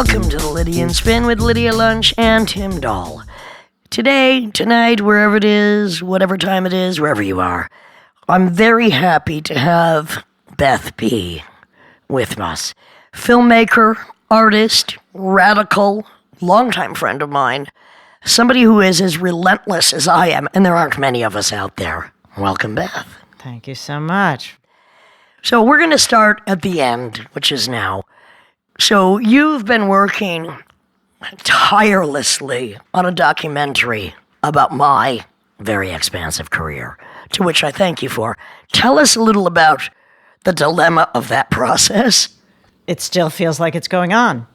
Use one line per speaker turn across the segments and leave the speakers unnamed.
Welcome to the Lydian Spin with Lydia Lunch and Tim Dahl. Today, tonight, wherever it is, whatever time it is, wherever you are, I'm very happy to have Beth B with us. Filmmaker, artist, radical, longtime friend of mine, somebody who is as relentless as I am, and there aren't many of us out there. Welcome, Beth.
Thank you so much.
So we're going to start at the end, which is now. So you've been working tirelessly on a documentary about my very expansive career, to which I thank you for. Tell us a little about the dilemma of that process.
It still feels like it's going on.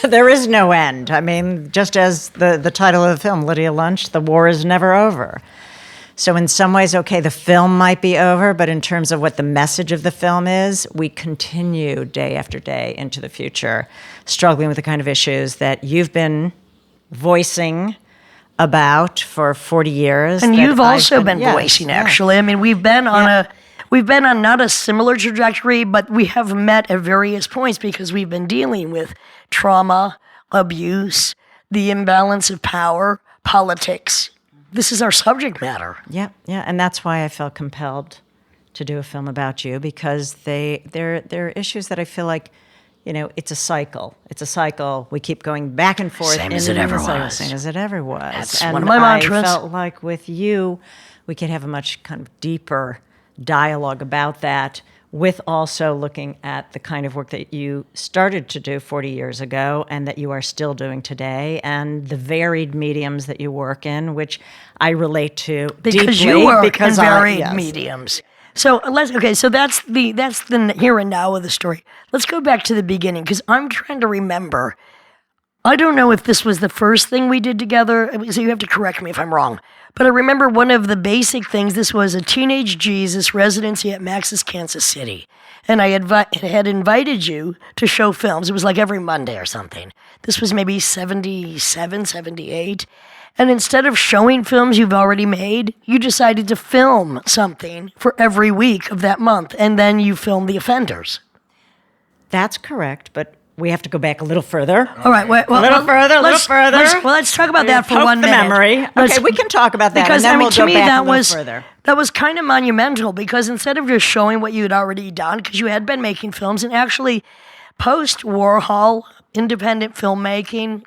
There is no end. I mean, just as the title of the film, Lydia Lunch, the war is never over. So in some ways, okay, the film might be over, but in terms of what the message of the film is, we continue day after day into the future, struggling with the kind of issues that you've been voicing about for 40 years.
And you've also been voicing, actually. I mean, we've been on not a similar trajectory, but we have met at various points because we've been dealing with trauma, abuse, the imbalance of power, politics. This is our subject matter.
Yeah, and that's why I felt compelled to do a film about you, because they're issues that I feel like, you know, it's a cycle. It's a cycle. We keep going back and forth.
Same as it ever was.
Same as it ever was.
That's one of my mantras.
I felt like with you, we could have a much kind of deeper dialogue about that, with also looking at the kind of work that you started to do 40 years ago and that you are still doing today, and the varied mediums that you work in, which I relate to
because
deeply.
You work in varied mediums. So so that's the here and now of the story. Let's go back to the beginning, because I'm trying to remember. I don't know if this was the first thing we did together, so you have to correct me if I'm wrong. But I remember one of the basic things, this was a Teenage Jesus residency at Max's Kansas City. And I had invited you to show films. It was like every Monday or something. This was maybe 77, 78. And instead of showing films you've already made, you decided to film something for every week of that month. And then you filmed The Offenders.
That's correct, but we have to go back a little further.
All right.
A little further.
Let's talk about that for 1 minute.
Memory. Okay, we can talk about that,
because,
and then we'll
to
go
me,
back a little further.
That was kind of monumental, because instead of just showing what you had already done, because you had been making films, and actually post-Warhol, independent filmmaking,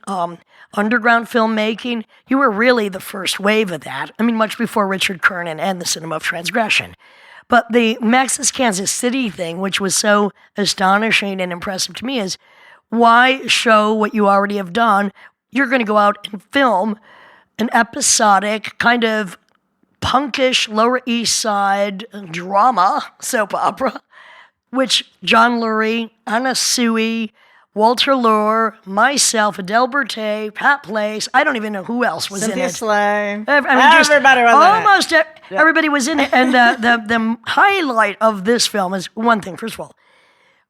underground filmmaking, you were really the first wave of that. I mean, much before Richard Kernan and the Cinema of Transgression. But the Max's Kansas City thing, which was so astonishing and impressive to me, is why show what you already have done? You're going to go out and film an episodic, kind of punkish, Lower East Side drama soap opera, which John Lurie, Anna Sui, Walter Lure, myself, Adele Bertay, Pat Place, I don't even know who else was
Cynthia
in it.
Slay.
Everybody
was in it.
Everybody was in it. And the highlight of this film is one thing. First of all,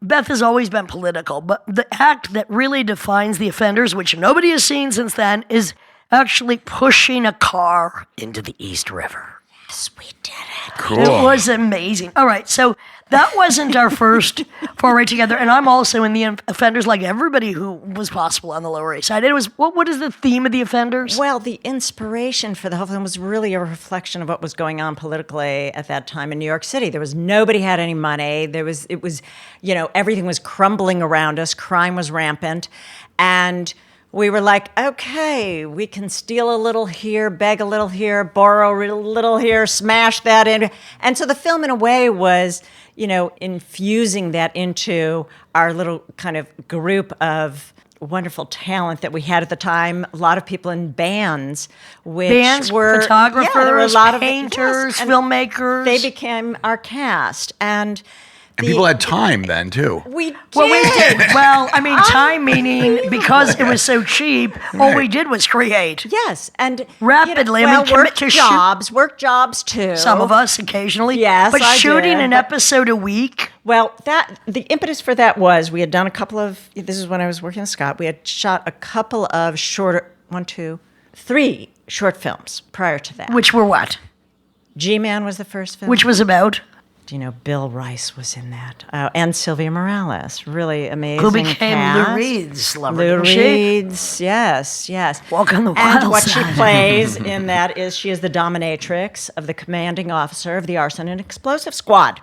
Beth has always been political, but the act that really defines The Offenders, which nobody has seen since then, is actually pushing a car into the East River.
Yes, we did it.
Cool.
It was amazing. All right, so that wasn't our first foray together, and I'm also in The Offenders, like everybody who was possible on the Lower East Side. It was what is the theme of The Offenders?
Well, the inspiration for the whole film was really a reflection of what was going on politically at that time in New York City. Nobody had any money. It was, everything was crumbling around us. Crime was rampant, and we were like, okay, we can steal a little here, beg a little here, borrow a little here, smash that in. And so the film, in a way, was, infusing that into our little kind of group of wonderful talent that we had at the time. A lot of people in bands, which were
photographers,
there were a lot
painters,
of,
filmmakers.
They became our cast. And
people had time then, too.
We did.
Well, we did. Well, I mean, time meaning because it was so cheap, all we did was create.
Yes, and
rapidly.
Work jobs too.
Some of us occasionally.
Yes,
but
I
shooting
did.
an episode a week.
Well, the impetus for that was we had done a couple of. This is when I was working with Scott. We had shot a couple of three short films prior to that.
Which were what?
G-Man was the first film.
Which was about?
Bill Rice was in that. And Sylvia Morales. Really amazing
Who became
cast.
Lou Reed's lover,
Lou
didn't she?
Reed's, yes.
Walk on the wild
And what
side.
she plays in that is she is the dominatrix of the commanding officer of the Arson and Explosive Squad.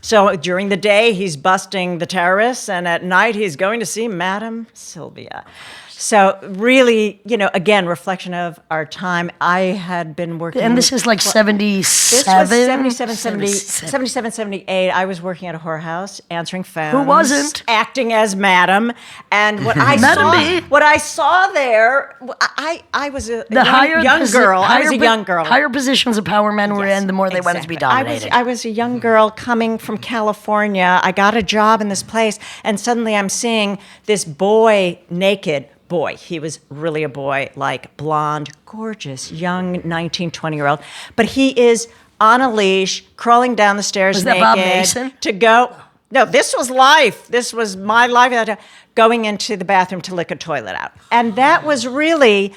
So during the day, he's busting the terrorists, and at night, he's going to see Madame Sylvia. So really, again, reflection of our time. I had been working...
And this is like 77?
This was 77, 78. I was working at a whorehouse, answering phones.
Who wasn't?
Acting as Madam. And what I
Madam B.
saw there, I was a
The
young girl. I was a young girl.
Higher positions of power men were in, the more they wanted to be dominated.
I was a young girl coming from California. I got a job in this place, and suddenly I'm seeing this boy naked. Boy, he was really a boy, like blonde, gorgeous, young 19, 20-year-old. But he is on a leash, crawling down the stairs
Was
naked.
that Bob Mason?
To go. No, this was life. This was my life at that time. Going into the bathroom to lick a toilet out. And that was really,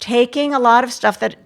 taking a lot of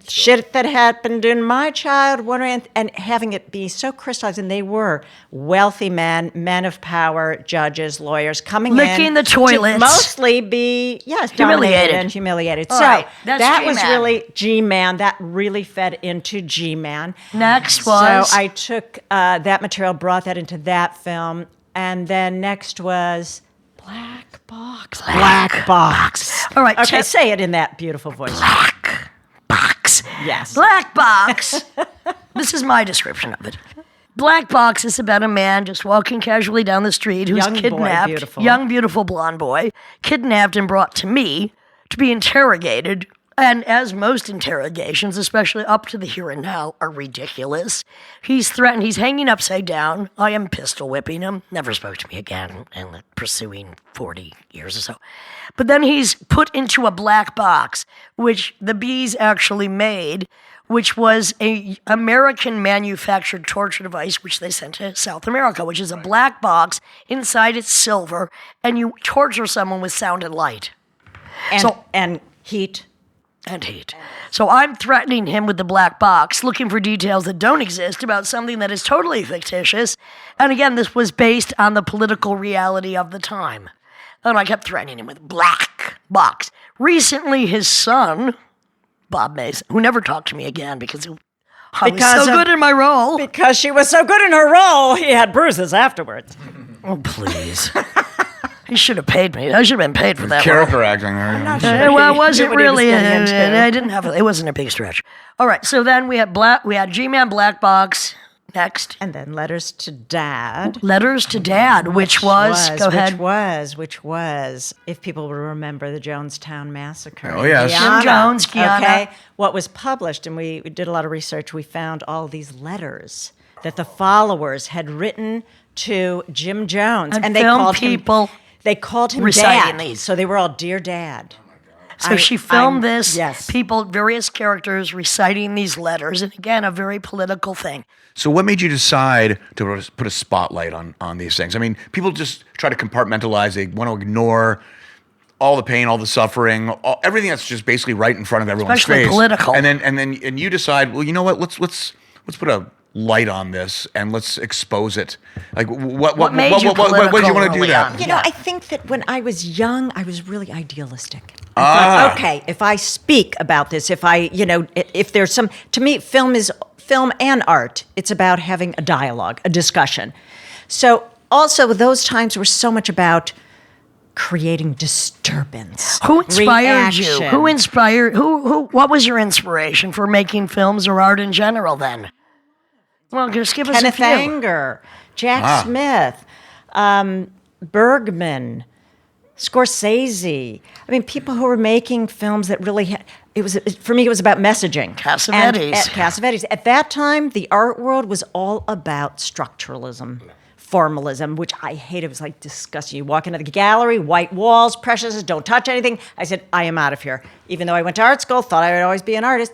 shit that happened in my childhood and having it be so crystallized. And they were wealthy men of power, judges, lawyers, coming
Licking
in
the toilets.
to mostly be, dominated and humiliated.
All
so
right, that's
that was
G-Man.
really G-Man. That really fed into G-Man.
Next was...
So I took that material, brought that into that film, and then next was Black Box. Black Box.
All right.
Okay, say it in that beautiful voice.
Black Box.
Yes.
Black Box. This is my description of it. Black Box is about a man just walking casually down the street who's
Young boy,
kidnapped.
beautiful.
Young, beautiful blonde boy. Kidnapped and brought to me to be interrogated. And as most interrogations, especially up to the here and now, are ridiculous, he's threatened, he's hanging upside down. I am pistol whipping him. Never spoke to me again in the pursuing 40 years or so. But then he's put into a black box, which the bees actually made, which was a American manufactured torture device, which they sent to South America, which is a black box. Inside it's silver, and you torture someone with sound and light.
And heat.
And heat. So I'm threatening him with the black box, looking for details that don't exist about something that is totally fictitious. And again, this was based on the political reality of the time. And I kept threatening him with black box. Recently, his son, Bob Mason, who never talked to me again because I was so good in my role.
Because she was so good in her role, he had bruises afterwards.
Oh, please. He should have paid me. I should have been paid for that role.
Character acting there.
Well, it wasn't
Knew what he was
really.
getting into.
I didn't have. It wasn't a big stretch. All right. So then we had G-Man Black Box next.
And then Letters to Dad.
Letters to Dad, which was go ahead.
Which was, if people will remember, the Jonestown Massacre.
Oh, yes.
Jim Jones, Kiana.
Okay. What was published, and we did a lot of research, we found all these letters that the followers had written to Jim Jones.
And
they
film
called
people
him, they called him
reciting
Dad.
these.
So they were all Dear Dad.
So she filmed this.
Yes.
People, various characters reciting these letters, and again, a very political thing.
So what made you decide to put a spotlight on these things? I mean, people just try to compartmentalize. They want to ignore all the pain, all the suffering, everything that's just basically right in front of everyone's
Especially
face.
political.
And you decide, well, you know what? Let's put a light on this and let's expose it. Like what
made you
did you want to
political
do
early
that?
on?
You know, I think that when I was young, I was really idealistic. I thought, okay, if I speak about this, if there's some, to me, film and art, it's about having a dialogue, a discussion. So also those times were so much about creating disturbance.
Who inspired you?
reaction.
What was your inspiration for making films or art in general then? Well, just give us
Kenneth
a few.
Anger, Jack Smith, Bergman, Scorsese. I mean, people who were making films that really for me, it was about messaging.
Cassavetes.
Cassavetes. At that time, the art world was all about structuralism, formalism, which I hated. It was like disgusting. You walk into the gallery, white walls, precious, don't touch anything. I said, I am out of here. Even though I went to art school, thought I would always be an artist.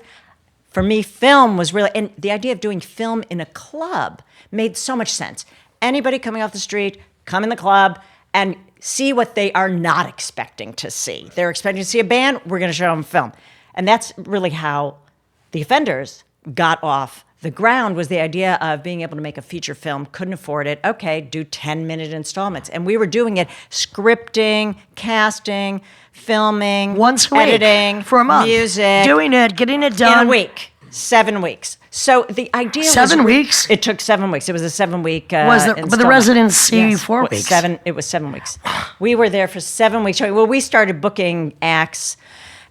For me, film was really, and the idea of doing film in a club made so much sense. Anybody coming off the street, come in the club and see what they are not expecting to see. They're expecting to see a band, we're going to show them film. And that's really how The Offenders got off the ground was the idea of being able to make a feature film, couldn't afford it. Okay, do 10-minute installments. And we were doing it, scripting, casting, filming,
Once a week
editing,
for a month.
music.
Doing it, getting it done.
In a week. 7 weeks. So the idea was...
7 weeks?
It took 7 weeks. It was a 7-week
But the residency 4 weeks.
It was 7 weeks. We were there for 7 weeks. Well, we started booking acts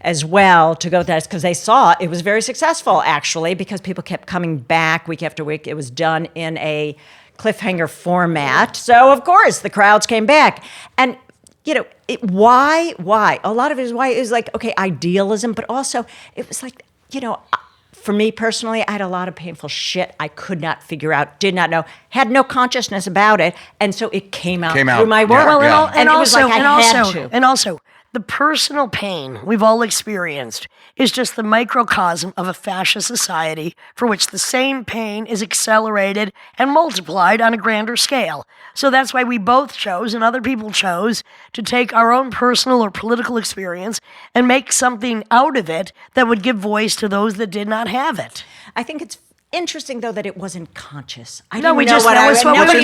as well to go with that because they saw it was very successful, actually, because people kept coming back week after week. It was done in a cliffhanger format. So, of course, the crowds came back. And, why? A lot of it is why it was like, okay, idealism, but also it was like, for me personally, I had a lot of painful shit I could not figure out, did not know, had no consciousness about it, and so it came out through my work.
Well,
Yeah.
and
it was
also,
like I had to.
and also, the personal pain we've all experienced is just the microcosm of a fascist society for which the same pain is accelerated and multiplied on a grander scale. So that's why we both chose, and other people chose, to take our own personal or political experience and make something out of it that would give voice to those that did not have it.
I think it's interesting, though, that it wasn't conscious.
Nobody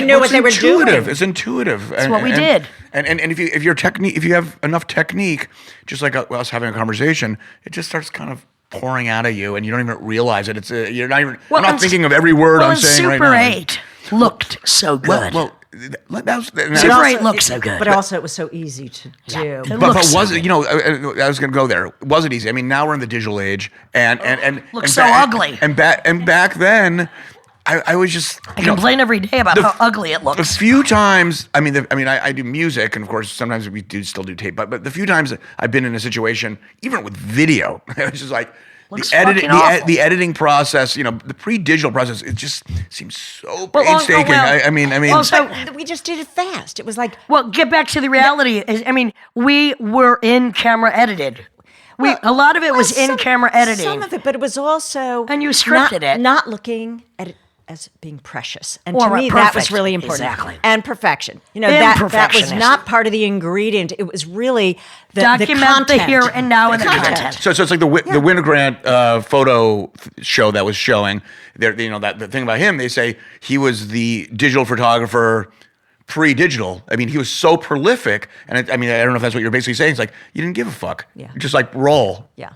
knew
what they were doing.
It's intuitive.
It's what we did.
And if you have enough technique, just like us having a conversation, it just starts kind of pouring out of you, and you don't even realize it. You're not even. I'm not thinking of every word I'm saying right now.
Super 8 looked so good.
Well,
Super 8 looked so good.
But also, it was so easy to do.
But was it? I was going to go there. Was it easy? I mean, now we're in the digital age, and
looks so ugly.
And back then, I was just
I complain every day about how ugly it looks.
A few times, I do music, and of course, sometimes we still do tape. But the few times I've been in a situation, even with video, it was just like. The editing process, the pre-digital process, it just seems so painstaking.
Also,
we just did it fast. It was like,
well, get back to the reality. We were in camera edited. A lot of it was in camera editing.
Some of it, but it was also
and you scripted it,
not looking at it as being precious. And
or
to me, that was really important.
Exactly.
And perfection. That was not part of the ingredient. It was really the content.
The here and now and the content.
So it's like the Winter Grant photo show that was showing there. That the thing about him, they say he was the digital photographer pre-digital. He was so prolific, and I don't know if that's what you're basically saying. It's like you didn't give a fuck.
Yeah.
Just like roll.
Yeah.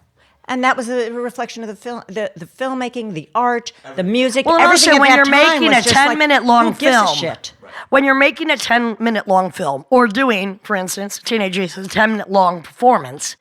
And that was a reflection of the film, the filmmaking, the art, the music.
Well,
everything
also, when
at
you're
that time
making a
was just
10-minute long
who gives
film,
a shit?
When you're making a 10-minute long film, or doing, for instance, Teenage Jesus, a 10-minute long performance,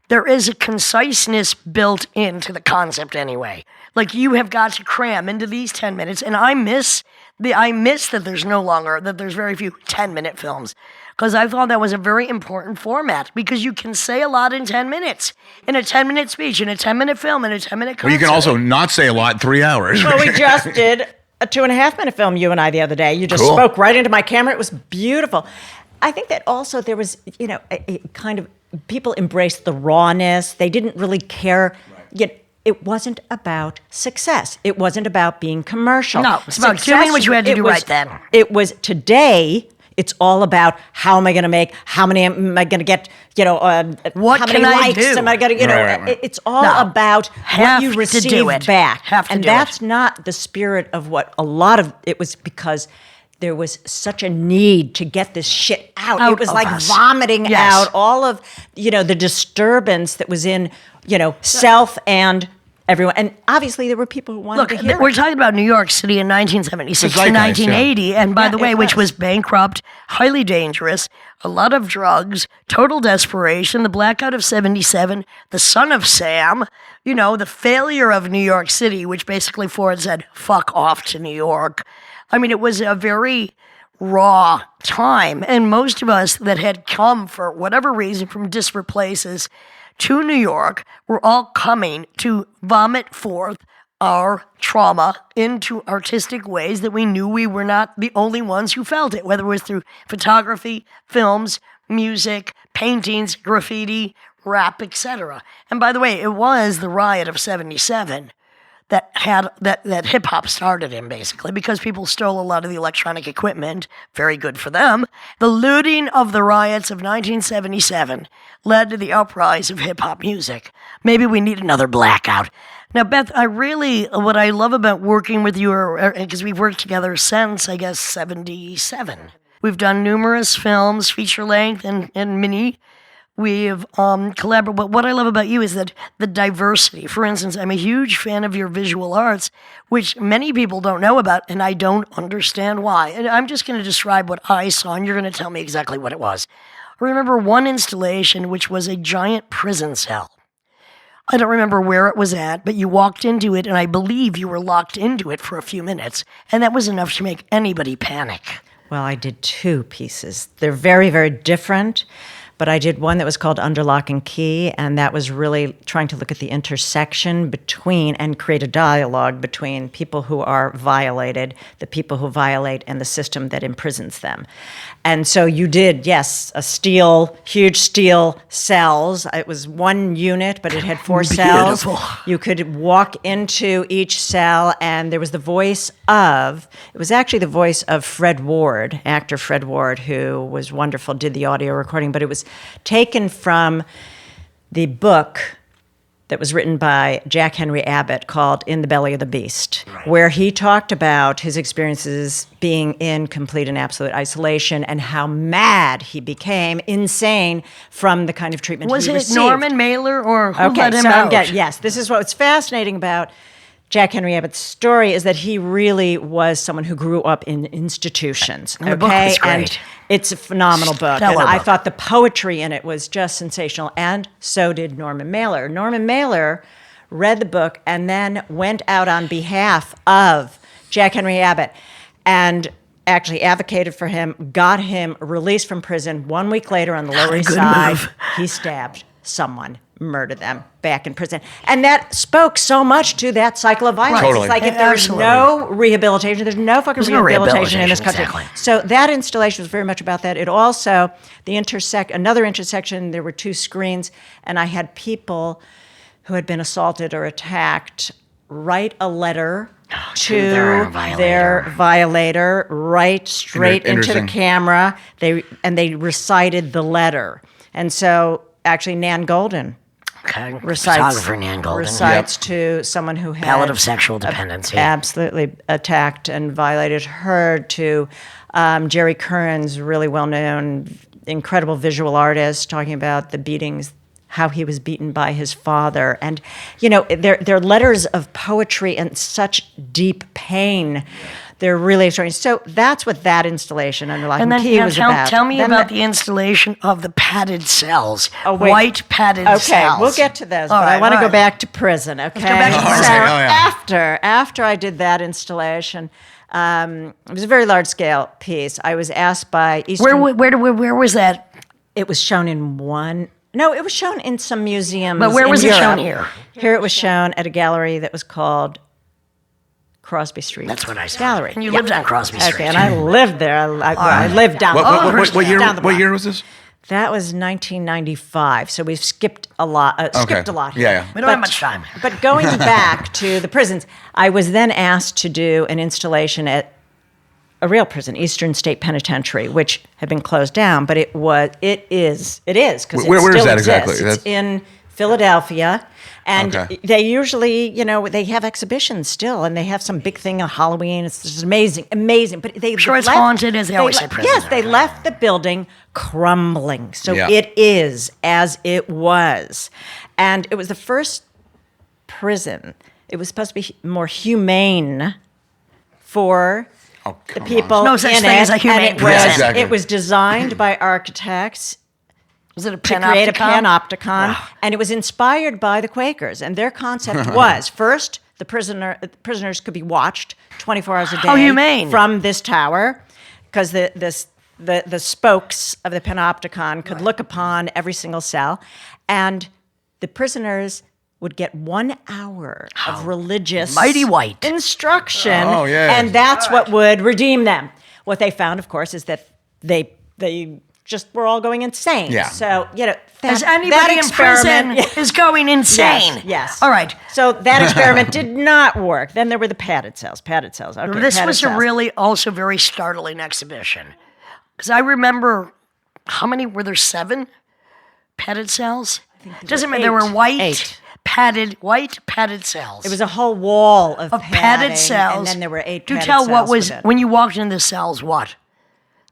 there is a conciseness built into the concept anyway. Like, you have got to cram into these 10 minutes, and I miss that there's very few 10-minute films. Because I thought that was a very important format, because you can say a lot in 10 minutes. In a 10-minute speech, in a 10-minute film, in a 10-minute concert.
Well, you can also not say a lot in 3 hours.
Well, we just did a 2.5-minute film, you and I, the other day. You just spoke right into my camera. It was beautiful. I think that also there was, a kind of, people embraced the rawness. They didn't really care. Right. It wasn't about success. It wasn't about being commercial.
No, it's about doing what you had to do right then.
It was today. It's all about how am I going to make, how many am I going to get,
what
how many likes am I going to,
Right.
It's all about what you receive back.
And
that's not the spirit of what a lot of it was, because there was such a need to get this shit out. It was like vomiting out all of, the disturbance that was in, self and everyone. And obviously there were people who wanted to hear
we're talking about New York City in 1976 to 1980, and by the way, which was bankrupt, highly dangerous, a lot of drugs, total desperation, the blackout of 77, the son of Sam, the failure of New York City, which basically Ford said, fuck off to New York. It was a very raw time, and most of us that had come for whatever reason from disparate places to New York were all coming to vomit forth our trauma into artistic ways that we knew we were not the only ones who felt it, whether it was through photography, films, music, paintings, graffiti, rap, etc. And by the way, it was the riot of 77 that hip hop started in, basically, because people stole a lot of the electronic equipment. Very good for them. The looting of the riots of 1977 led to the uprise of hip hop music. Maybe we need another blackout. Now, Beth, what I love about working with you, because we've worked together since, I guess, 77. We've done numerous films, feature length and mini. We've collaborated. But what I love about you is that the diversity. For instance, I'm a huge fan of your visual arts, which many people don't know about, and I don't understand why. And I'm just going to describe what I saw, and you're going to tell me exactly what it was. I remember one installation, which was a giant prison cell. I don't remember where it was at, but you walked into it, and I believe you were locked into it for a few minutes, and that was enough to make anybody panic.
Well, I did 2 pieces. They're very, very different, but I did one that was called Under Lock and Key, and that was really trying to look at the intersection between and create a dialogue between people who are violated, the people who violate, and the system that imprisons them. And so you did, yes, huge steel cells. It was 1 unit, but it had 4 cells. You could walk into each cell, and there was it was actually the voice of Fred Ward, actor Fred Ward, who was wonderful, did the audio recording, but it was taken from the book that was written by Jack Henry Abbott called In the Belly of the Beast, where he talked about his experiences being in complete and absolute isolation and how mad he became, insane from the kind of treatment he received.
Was it Norman Mailer or who let him out?
Yes, this is what's fascinating about Jack Henry Abbott's story is that he really was someone who grew up in institutions.
And the book was great.
And it's a phenomenal book. And I thought the poetry in it was just sensational, and so did Norman Mailer. Norman Mailer read the book and then went out on behalf of Jack Henry Abbott and actually advocated for him, got him released from prison. 1 week later on the Lower East Side, he stabbed someone, murdered them, back in prison. And that spoke so much to that cycle of violence.
Totally.
It's like if there's no rehabilitation, there's no fucking rehabilitation in this country.
Exactly.
So that installation was very much about that. It also, another intersection, there were 2 screens, and I had people who had been assaulted or attacked write a letter to their violator, right straight into the camera. They recited the letter. And so actually Nan Golden recites to someone who had
palliative sexual dependency,
absolutely attacked and violated her, to Jerry Curran's really well-known, incredible visual artist, talking about the beatings, how he was beaten by his father. And, they're letters of poetry and such deep pain. They're really extraordinary. So that's what that installation, Under Lock and Key, was about.
Tell me about the installation of the padded cells, white padded cells.
Okay, we'll get to those, but I want to go back to prison, okay?
Let's go back to prison.
After I did that installation, it was a very large-scale piece. I was asked by Eastern...
Where was that?
It was shown in one... No, it was shown in some museums.
But where was it
Europe.
shown here?
Here it was shown at a gallery that was called Crosby Street.
That's what I saw.
Gallery.
And you lived on Crosby Street.
Okay, and I lived there. I lived down
What year was this?
That was 1995. So we've skipped a lot. Skipped a lot here.
Yeah.
We don't have much time.
But going back to the prisons, I was then asked to do an installation at a real prison, Eastern State Penitentiary, which had been closed down, but it is because it
where
still
is that
exists.
exactly?
It's in Philadelphia, and they usually, they have exhibitions still, and they have some big thing on Halloween. It's just amazing. But
it's haunted, as they always say.
Yes, they left the building crumbling, so it is as it was, and it was the first prison. It was supposed to be more humane for the people
no such
in
thing
it,
as a humane
and it was designed by architects.
Was it a
to create a panopticon, and it was inspired by the Quakers. And their concept was, first, the prisoners could be watched 24 hours a day.
How humane.
From this tower, because the spokes of the panopticon could look upon every single cell, and the prisoners would get 1 hour of religious
mighty white
instruction,
and
that's what would redeem them. What they found, of course, is that they just were all going insane.
Yeah.
So,
as anybody in prison is going insane.
Yes.
All right.
So that experiment did not work. Then there were the padded cells. Okay,
this was a really also very startling exhibition. Because I remember, how many, were there 7 padded cells?
I think
Doesn't matter, there were white white padded cells.
It was a whole wall of
padded cells.
And then there were 8
Do
padded
tell
cells
what was,
within.
when you walked into the cells, what?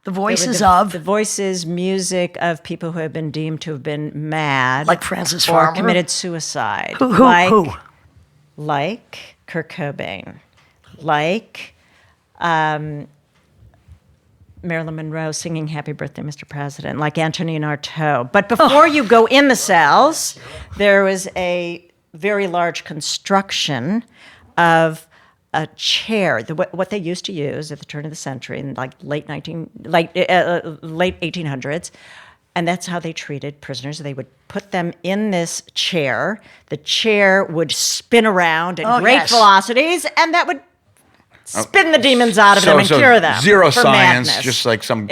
The voices of?
The voices, music of people who have been deemed to have been mad.
Like Francis
or
Farmer?
committed suicide.
Who?
Like Kurt Cobain. Like Marilyn Monroe singing Happy Birthday, Mr. President. Like Antonin Artaud. But before you go in the cells, there was a very large construction of a chair, what they used to use at the turn of the century in like late 1800s, and that's how they treated prisoners. They would put them in this chair. The chair would spin around at great velocities, and that would spin the demons out of them and cure them.
Zero
for
science,
madness.
just like some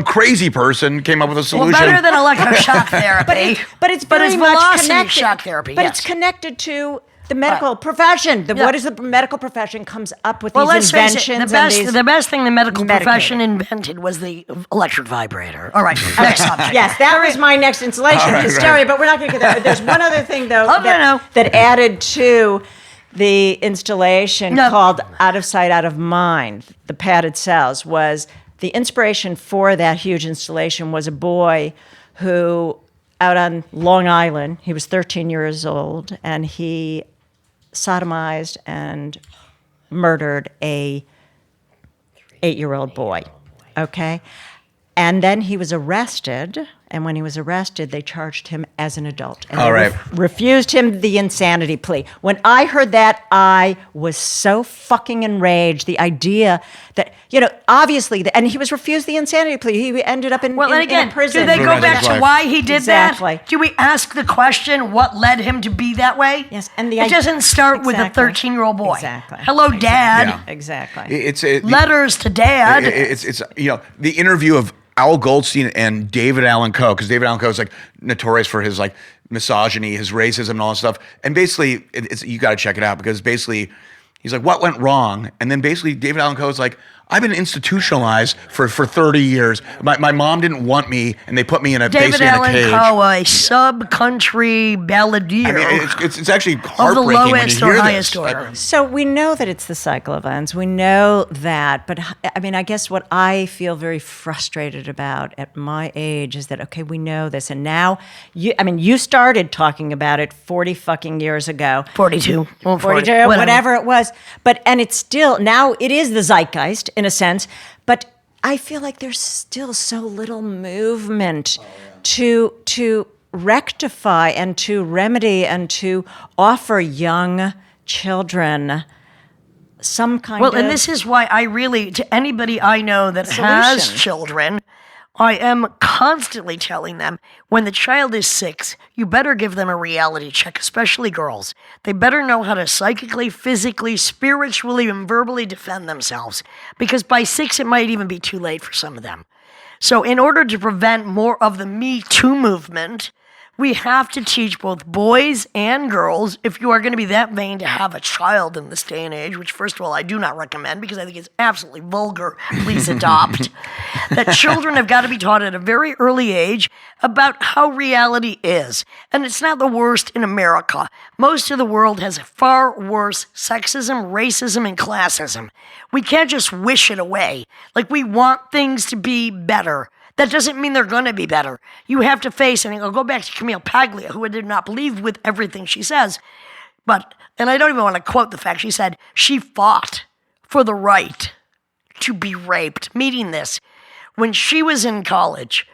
crazy
person came up with a solution.
Well, better than electroshock therapy.
But it's very much
velocity
connected.
shock therapy.
But it's connected to the medical profession. What is the medical profession comes up with these inventions?
The best thing the medical profession invented was the electric vibrator. All right, next subject.
Yes, that was my next installation, hysteria, but we're not going to get there. There's one other thing, though, that added to the installation called Out of Sight, Out of Mind, the padded cells, was the inspiration for that huge installation was a boy who, out on Long Island, he was 13 years old, and he sodomized and murdered a 8-year-old boy, okay? And then he was arrested, and when he was arrested, they charged him as an adult. And they refused him the insanity plea. When I heard that, I was so fucking enraged. The idea that, obviously, and he was refused the insanity plea. He ended up in prison.
Do they go back to why he did that? Do we ask the question, what led him to be that way?
Yes. And
it doesn't start with a 13-year-old boy.
Exactly.
Hello, Dad.
Yeah. Exactly.
Letters to Dad.
It's the interview of Al Goldstein and David Allan Coe, because David Allan Coe is like notorious for his like misogyny, his racism, and all that stuff. And basically, you got to check it out, because basically, he's like, what went wrong? And then basically, David Allan Coe is like, I've been institutionalized for 30 years. My mom didn't want me, and they put me in a
David Allan Coe, a sub-country balladeer.
I mean, it's actually heartbreaking when you hear this.
So we know that it's the cycle of events. We know that, but I mean, I guess what I feel very frustrated about at my age is that, okay, we know this, and now you started talking about it 40 fucking years ago.
42. Well,
42, whatever it was. And it's still, now it is the zeitgeist, in a sense, but I feel like there's still so little movement to rectify and to remedy and to offer young children some kind of
and this is why I really, to anybody I know that has children, I am constantly telling them, when the child is 6, you better give them a reality check, especially girls. They better know how to psychically, physically, spiritually, and verbally defend themselves, because by 6, it might even be too late for some of them. So in order to prevent more of the Me Too movement, we have to teach both boys and girls, if you are going to be that vain to have a child in this day and age, which, first of all, I do not recommend because I think it's absolutely vulgar, please adopt, that children have got to be taught at a very early age about how reality is. And it's not the worst in America. Most of the world has far worse sexism, racism, and classism. We can't just wish it away. Like, we want things to be better. That doesn't mean they're going to be better. You have to face, and I'll go back to Camille Paglia, who I did not believe with everything she says, and I don't even want to quote the fact, she said she fought for the right to be raped, meaning this. When she was in college,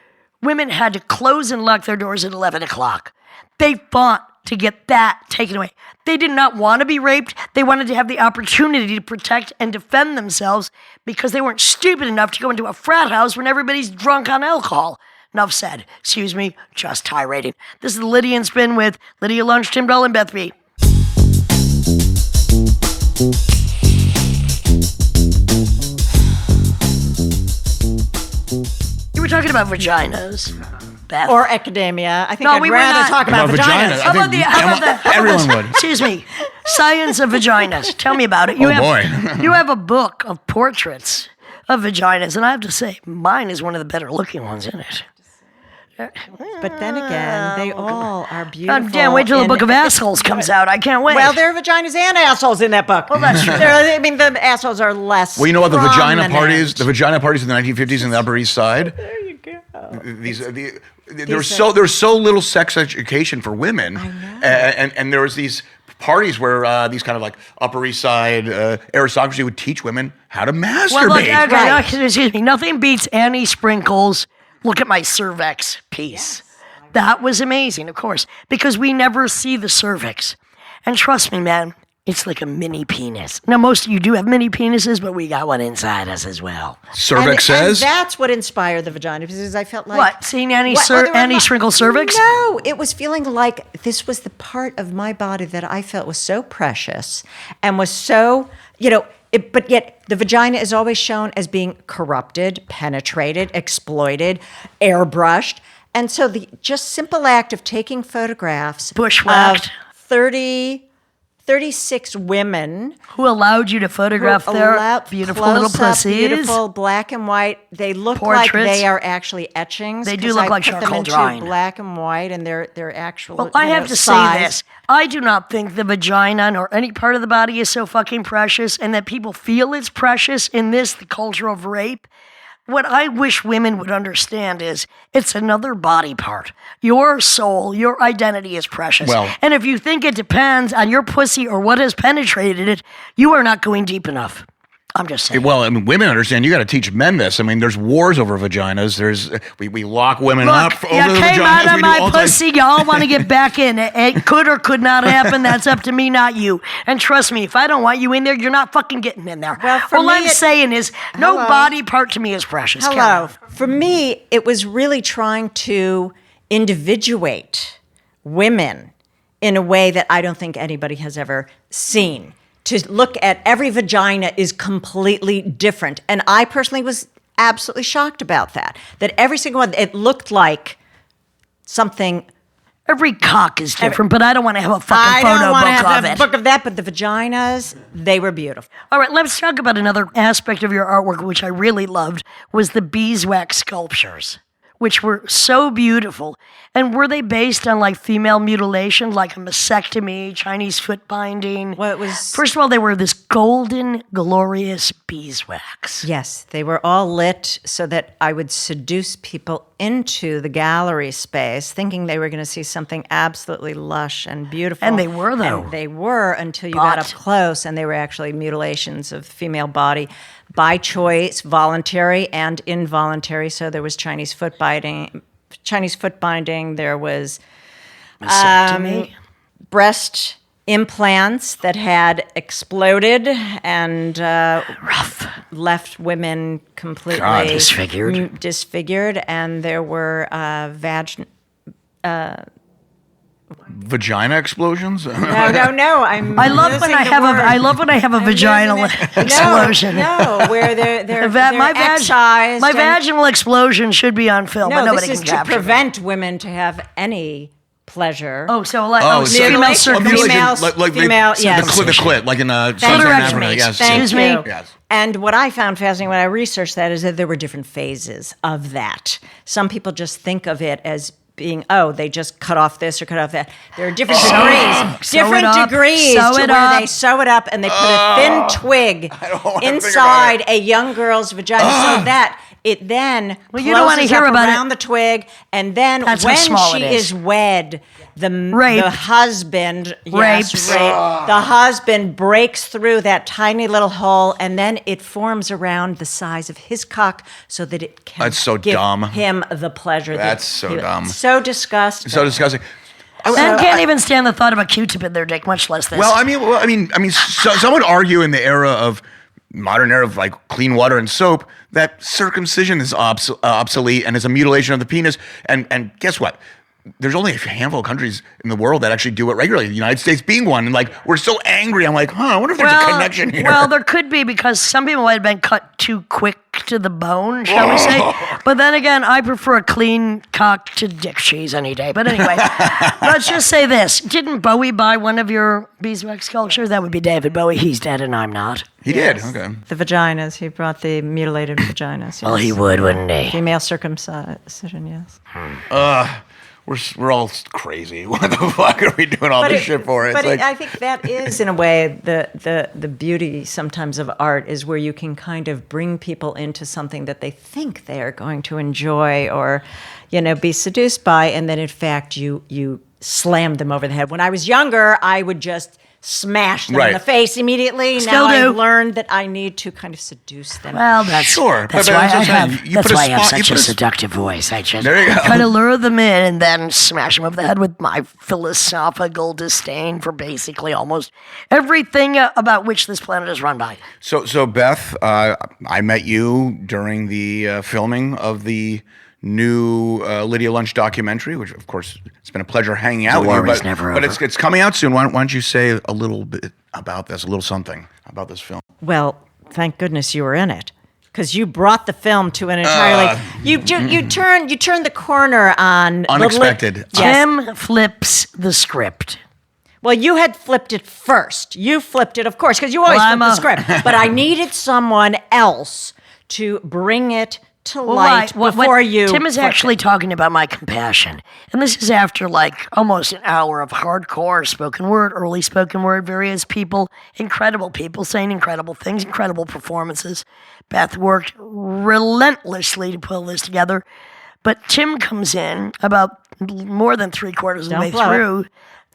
women had to close and lock their doors at 11 o'clock. They fought to get that taken away. They did not want to be raped. They wanted to have the opportunity to protect and defend themselves because they weren't stupid enough to go into a frat house when everybody's drunk on alcohol. Enough said. Excuse me, just tirading. This is the Lydian Spin with Lydia Lunch, Tim Dahl, and Beth B. You were talking about vaginas. Beth.
Or academia. I think I'd rather talk about vaginas.
How about
Everyone would.
Excuse me. Science of vaginas. Tell me about it. You have a book of portraits of vaginas, and I have to say, mine is one of the better looking ones in it.
But then again, they all are beautiful.
God damn, wait till the Book of Assholes comes out. I can't wait.
Well, there are vaginas and assholes in that book. Well,
that's true.
I mean, the assholes are less.
Well, you know what? The vagina
prominent.
parties in the 1950s in the Upper East Side.
There you go.
There's so little sex education for women,
I know.
and there was these parties where these kind of like Upper East Side aristocracy would teach women how to masturbate.
Well, look, okay,
Right.
excuse me. Nothing beats Annie Sprinkles. Look at my cervix piece. That was amazing, of course, because we never see the cervix. And trust me, man, it's like a mini penis. Now, most of you do have mini penises, but we got one inside us as well.
Cervix says.
And that's what inspired the vagina, because I felt like...
What? Seeing Annie Sprinkle cervix?
No, it was feeling like this was the part of my body that I felt was so precious and was so, but yet the vagina is always shown as being corrupted, penetrated, exploited, airbrushed. And so the just simple act of taking photographs
Bushwhacked.
of 36 women
Who allowed you to photograph their beautiful little
close-up,
pussies?
beautiful black and white. They look
Portraits.
like they are actually etchings.
They do
'cause
look
I
like
put
charcoal
them into
drawing.
black and white, and they're actual.
Well, I have to
size.
say this. I do not think the vagina or any part of the body is so fucking precious, and that people feel it's precious in the culture of rape. What I wish women would understand is it's another body part. Your soul, your identity is precious.
Well-
and if you think it depends on your pussy or what has penetrated it, you are not going deep enough. I'm just saying.
Well, I mean, women understand you got to teach men this. I mean, there's wars over vaginas. We lock women up
Look,
over the
you came
vaginas.
out of
We do
my
all kinds-
pussy. Y'all want to get back in. It could or could not happen. That's up to me, not you. And trust me, if I don't want you in there, you're not fucking getting in there.
Well, for
all
me,
I'm saying is, no
Hello.
body part to me is precious.
Hello.
Karen.
For me, it was really trying to individuate women in a way that I don't think anybody has ever seen. To look at every vagina is completely different. And I personally was absolutely shocked about that. That every single one, it looked like something.
Every cock is different, but I don't want to have a fucking
I
photo
don't want to
book
have
of
a
it.
book of that, but the vaginas, they were beautiful.
All right, let's talk about another aspect of your artwork, which I really loved, was the beeswax sculptures, which were so beautiful. And were they based on like female mutilation, like a mastectomy, Chinese foot binding?
Well, it was-
First of all, they were this golden, glorious beeswax.
Yes, they were all lit so that I would seduce people into the gallery space, thinking they were going to see something absolutely lush and beautiful.
And they were, though.
And they were until you got up
But-
close, and they were actually mutilations of the female body by choice, voluntary and involuntary. So there was Chinese foot binding. There was
Mastectomy.
breast implants that had exploded and
Rough.
left women completely
God.
Disfigured.
and there were
Vagina explosions?
no I'm
I love when I love when I have a vaginal explosion.
no where they're
My
excised and-
vaginal explosion should be on film, but
no,
nobody
this is
can
to
capture it.
prevent women to have any pleasure.
Oh, so like
so-
female
mutilation.
circumcision.
Female, yes.
The clit, like in
Thank
Sons of
you.
Anarchy, yes.
Thank
Excuse me?
you.
Yes.
And what I found fascinating when I researched that is that there were different phases of that. Some people just think of it as being, they just cut off this or cut off that. There are different degrees.
Sew it
Different
up,
degrees
sew
to
it
where
up.
they sew it up and they put a thin twig
don't wanna think
inside
about
a young girl's vagina so that it then
you don't wanna
closes
hear
up
about it.
around the twig, and then
That's how
when
small
she
it is.
is wed, the
Raped.
husband
Rapes.
the husband breaks through that tiny little hole, and then it forms around the size of his cock so that it can
That's so
give
dumb.
him the pleasure.
That's so dumb.
So disgusting.
So disgusting.
Men can't even stand the thought of a Q-tip in their dick, much less this.
Well, I mean, some would argue in the era of modern era of like clean water and soap that circumcision is obsolete and is a mutilation of the penis. And guess what? There's only a handful of countries in the world that actually do it regularly. The United States being one. And like, we're so angry. I'm like, I wonder if there's a connection here.
Well, there could be, because some people might have been cut too quick to the bone, shall we say. But then again, I prefer a clean cock to dick cheese any day. But anyway, let's just say this. Didn't Bowie buy one of your beeswax sculptures? That would be David Bowie. He's dead and I'm not.
He did. Okay.
The vaginas. He brought the mutilated vaginas. Yes.
Well, he would, wouldn't he?
Female circumcision, yes.
We're all crazy. What the fuck are we doing all this shit for? It's
I think that is, in a way, the beauty sometimes of art is where you can kind of bring people into something that they think they are going to enjoy or, be seduced by, and then in fact you slam them over the head. When I was younger, I would just smash them in the face immediately.
Still
now
do.
I've learned that I need to kind of seduce them.
Well, that's
Sure,
That's
but
why
I'm
I
just saying,
have. That's why I have such a seductive voice. I just
There you go.
kind of lure them in and then smash them over the head with my philosophical disdain for basically almost everything about which this planet is run by.
So Beth, I met you during the filming of the new Lydia Lunch documentary, which of course it's been a pleasure hanging out with you.
war is never
but
over.
it's coming out soon. Why don't you say a little bit about this, a little something about this film?
Well, thank goodness you were in it, because you brought the film to an entirely. You turned the corner on
Unexpected.
Yes.
Tim flips the script.
Well, you had flipped it first. You flipped it, of course, because you always
Well,
flip the script. But I needed someone else to bring it to light before you.
Tim is actually talking about my compassion. And this is after almost an hour of hardcore spoken word, early spoken word, various people, incredible people saying incredible things, incredible performances. Beth worked relentlessly to pull this together. But Tim comes in about more than 3/4 of the way through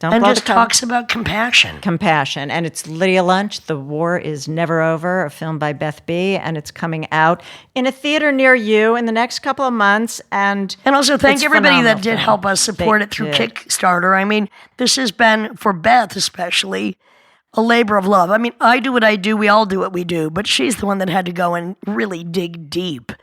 and just talks about compassion.
Compassion. And it's Lydia Lunch, The War Is Never Over, a film by Beth B. And it's coming out in a theater near you in the next couple of months. And
also thank
it's
everybody that
phenomenal
did
film.
help us support
They
it through
did.
Kickstarter. I mean, this has been, for Beth especially, a labor of love. I mean, I do what I do. We all do what we do. But she's the one that had to go and really dig deep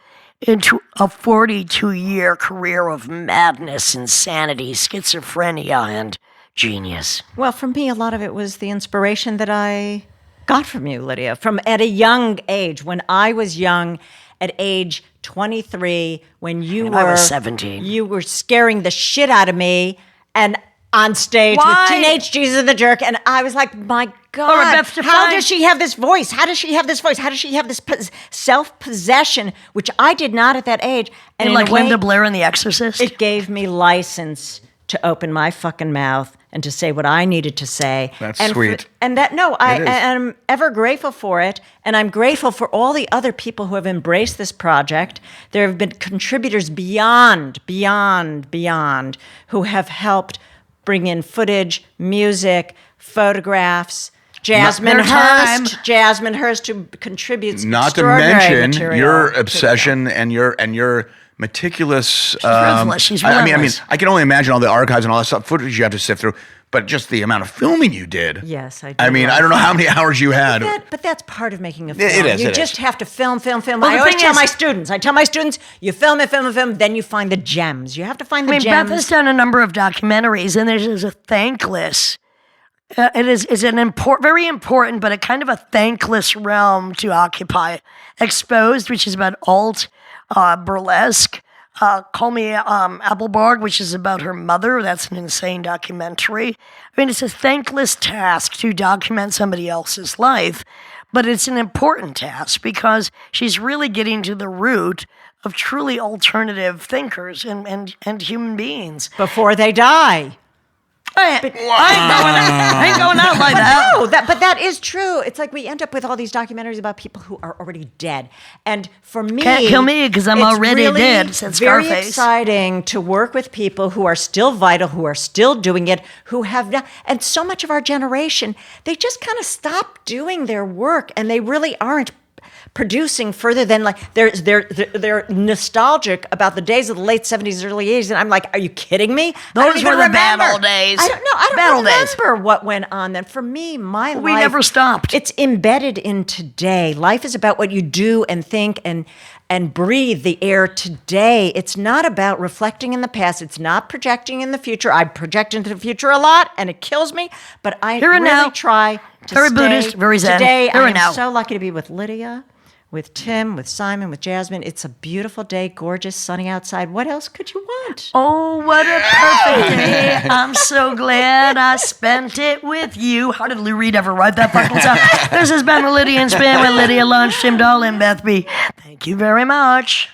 into a 42-year career of madness, insanity, schizophrenia, and genius.
Well, for me, a lot of it was the inspiration that I got from you, Lydia, from at a young age. When I was young, at age 23, when
I was 17.
you were scaring the shit out of me, and on stage
Why?
with Teenage Jesus the Jerk, and I was like, my God,
All right, Beth,
how
define-
does she have this voice? How does she have this voice? How does she have this self-possession, which I did not at that age? And in
like
a way,
Linda Blair in The Exorcist?
it gave me license to open my fucking mouth and to say what I needed to say.
That's
and
sweet.
I'm ever grateful for it, and I'm grateful for all the other people who have embraced this project. There have been contributors beyond, who have helped bring in footage, music, photographs. Jasmine Hurst, who contributes
Not to
extraordinary
mention
material
your
to the
obsession and your meticulous.
relentless. She's
I mean,
relentless.
I can only imagine all the archives and all that stuff, footage you have to sift through. But just the amount of filming you did.
Yes, I did.
I mean, I don't know how many hours you had.
But that's part of making a film.
It is,
You
it
just
is.
have to film.
Well,
I
the
always
thing
tell
is-
my students, you film it, then you find the gems. You have to find the
I mean,
gems.
Beth has done a number of documentaries, and there's a thankless. It's an very important, but a kind of a thankless realm to occupy. Exposed, which is about alt burlesque. Call Me Applebroog, which is about her mother. That's an insane documentary. I mean, it's a thankless task to document somebody else's life, but it's an important task because she's really getting to the root of truly alternative thinkers and human beings.
Before they die.
I ain't going out like that.
No, but that is true. It's like we end up with all these documentaries about people who are already dead. And for me,
Can't kill me 'cause I'm
it's
already
really
dead, said
very
Scarface.
exciting to work with people who are still vital, who are still doing it, who have not. And so much of our generation, they just kind of stopped doing their work, and they really aren't producing further than they're nostalgic about the days of the late 70s, early 80s, and I'm like, are you kidding me? I don't
Those
even
were the bad
remember.
old days.
I don't know. I
Bad
don't
old days.
remember what went on then. For me, my life,
We never stopped.
It's embedded in today. Life is about what you do and think and breathe the air today. It's not about reflecting in the past. It's not projecting in the future. I project into the future a lot, and it kills me. But I
Here and
really
now.
try to
Very
stay.
Buddhist, very Zen.
Today,
Here
I
and
am
now.
so lucky to be with Lydia. with Tim, with Simon, with Jasmine. It's a beautiful day, gorgeous, sunny outside. What else could you want?
Oh, what a perfect day. I'm so glad I spent it with you. How did Lou Reed ever write that fucking song? This has been the Lydia and Spin with Lydia Lunch, Tim Dahl, and Beth B. Thank you very much.